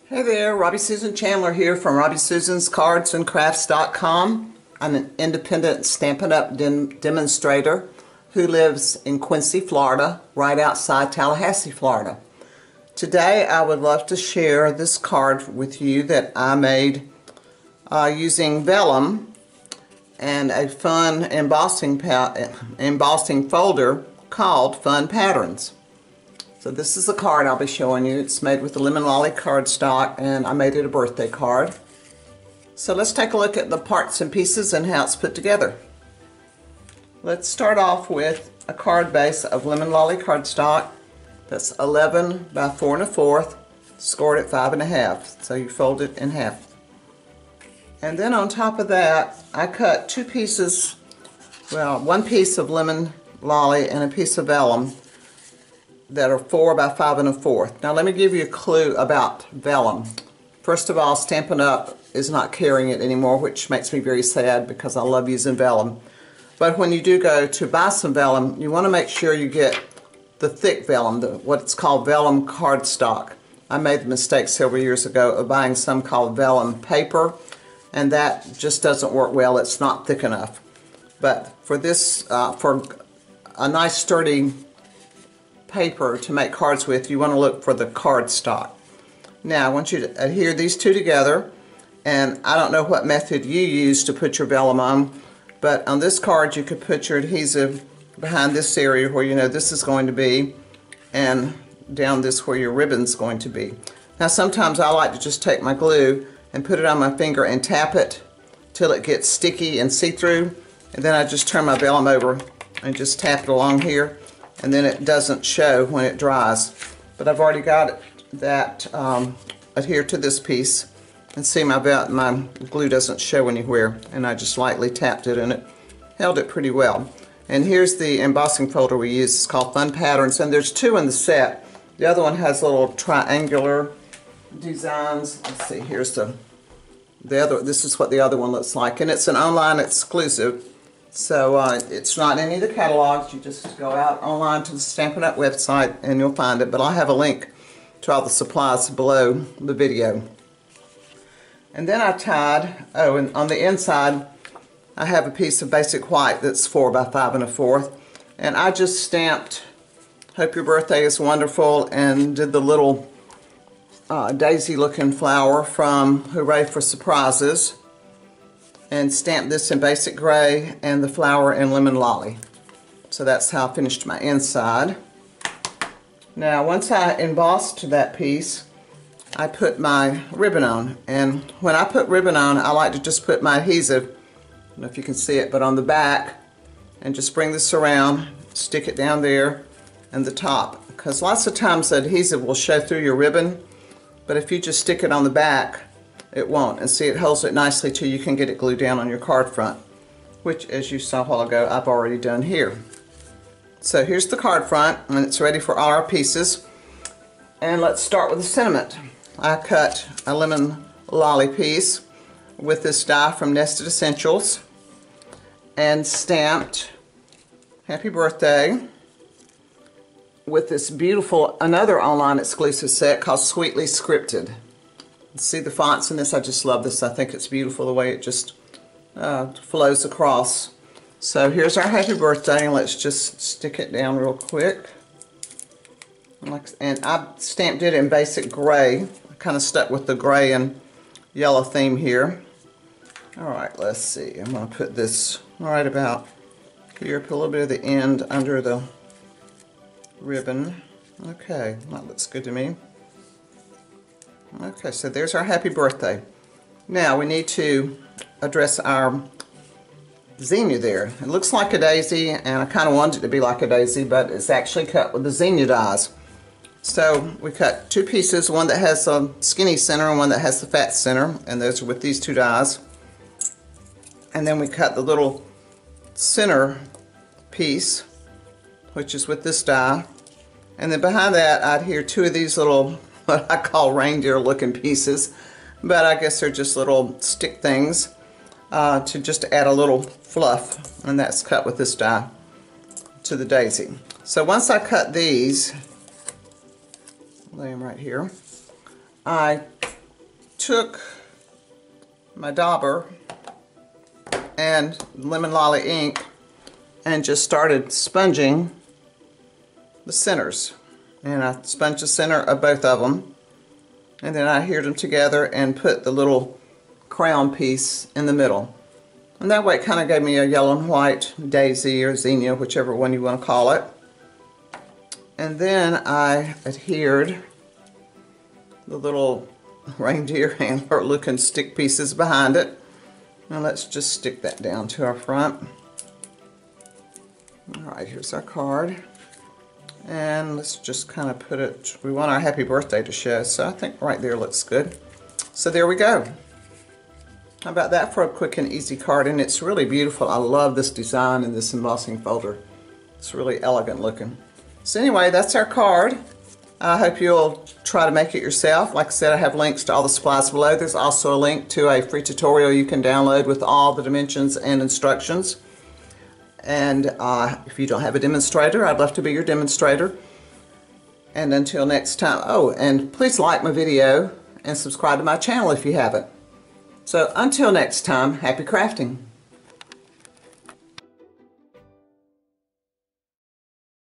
Hey there, Robbie Susan Chandler here from RobbieSusansCardsandCrafts.com. I'm an independent Stampin' Up! Demonstrator who lives in Quincy, Florida, right outside Tallahassee, Florida. Today I would love to share this card with you that I made using Vellum and a fun embossing folder called Fun Patterns. So this is the card I'll be showing you. It's made with the Lemon Lolly cardstock, and I made it a birthday card. So let's take a look at the parts and pieces and how it's put together. Let's start off with a card base of Lemon Lolly cardstock. That's 11 by 4 1/4, scored at 5 1/2. So you fold it in half. And then on top of that, I cut two pieces, well, one piece of Lemon Lolly and a piece of Vellum that are 4 by 5 1/4. Now let me give you a clue about Vellum. First of all, Stampin' Up! Is not carrying it anymore, which makes me very sad because I love using Vellum. But when you do go to buy some Vellum, you want to make sure you get the thick Vellum, what's called Vellum cardstock. I made the mistake several years ago of buying some called Vellum paper, and that just doesn't work well. It's not thick enough. But for this, for a nice sturdy paper to make cards with, you want to look for the cardstock. Now I want you to adhere these two together, and I don't know what method you use to put your Vellum on, but on this card you could put your adhesive behind this area where you know this is going to be, and down this where your ribbon's going to be. Now sometimes I like to just take my glue and put it on my finger and tap it till it gets sticky and see-through, and then I just turn my Vellum over and just tap it along here, and then it doesn't show when it dries. But I've already got it that adhered to this piece, and see my glue doesn't show anywhere, and I just lightly tapped it and it held it pretty well. And here's the embossing folder we use. It's called Fun Patterns, and there's two in the set. The other one has little triangular designs. Let's see, here's the other. This is what the other one looks like, and it's an online exclusive. So it's not any of the catalogs. You just go out online to the Stampin' Up! Website and you'll find it. But I'll have a link to all the supplies below the video. And then I tied, and on the inside I have a piece of basic white that's 4 by 5 1/4. And I just stamped "Hope Your Birthday is Wonderful" and did the little daisy looking flower from Hooray for Surprises, and stamped this in basic gray and the flower in Lemon Lolly. So that's how I finished my inside. Now once I embossed that piece, I put my ribbon on, and when I put ribbon on, I like to just put my adhesive, I don't know if you can see it, but on the back, and just bring this around, stick it down there and the top, because lots of times the adhesive will show through your ribbon, but if you just stick it on the back, it won't. And see, it holds it nicely till you can get it glued down on your card front, which, as you saw a while ago, I've already done here. So here's the card front, and it's ready for all our pieces. And let's start with the sentiment. I cut a Lemon Lolly piece with this die from Nested Essentials and stamped "Happy Birthday" with this beautiful, another online exclusive set called Sweetly Scripted. See the fonts in this? I just love this. I think it's beautiful the way it just flows across. So here's our happy birthday, and let's just stick it down real quick. And I stamped it in basic gray. I kind of stuck with the gray and yellow theme here. Alright, let's see. I'm going to put this right about here, put a little bit of the end under the ribbon. Okay, that looks good to me. Okay, so there's our happy birthday. Now we need to address our zinnia there. It looks like a daisy, and I kind of wanted it to be like a daisy, but it's actually cut with the zinnia dies. So we cut two pieces, one that has a skinny center and one that has the fat center, and those are with these two dies. And then we cut the little center piece, which is with this die. And then behind that I adhere two of these little, what I call reindeer looking pieces, but I guess they're just little stick things to just add a little fluff, and that's cut with this die to the daisy. So once I cut these, lay them right here, I took my dauber and lemon lolly ink and just started sponging the centers. And I sponged the center of both of them, and then I adhered them together and put the little crown piece in the middle. And that way it kind of gave me a yellow and white daisy or zinnia, whichever one you want to call it. And then I adhered the little reindeer antler looking stick pieces behind it. Now let's just stick that down to our front. Alright, here's our card. And let's just kind of put it, we want our happy birthday to show, so I think right there looks good. So there we go. How about that for a quick and easy card? And it's really beautiful. I love this design in this embossing folder. It's really elegant looking. So anyway, that's our card. I hope you'll try to make it yourself. Like I said, I have links to all the supplies below. There's also a link to a free tutorial you can download with all the dimensions and instructions. And if you don't have a demonstrator, I'd love to be your demonstrator. And until next time, oh, and please like my video and subscribe to my channel if you haven't. So until next time, happy crafting.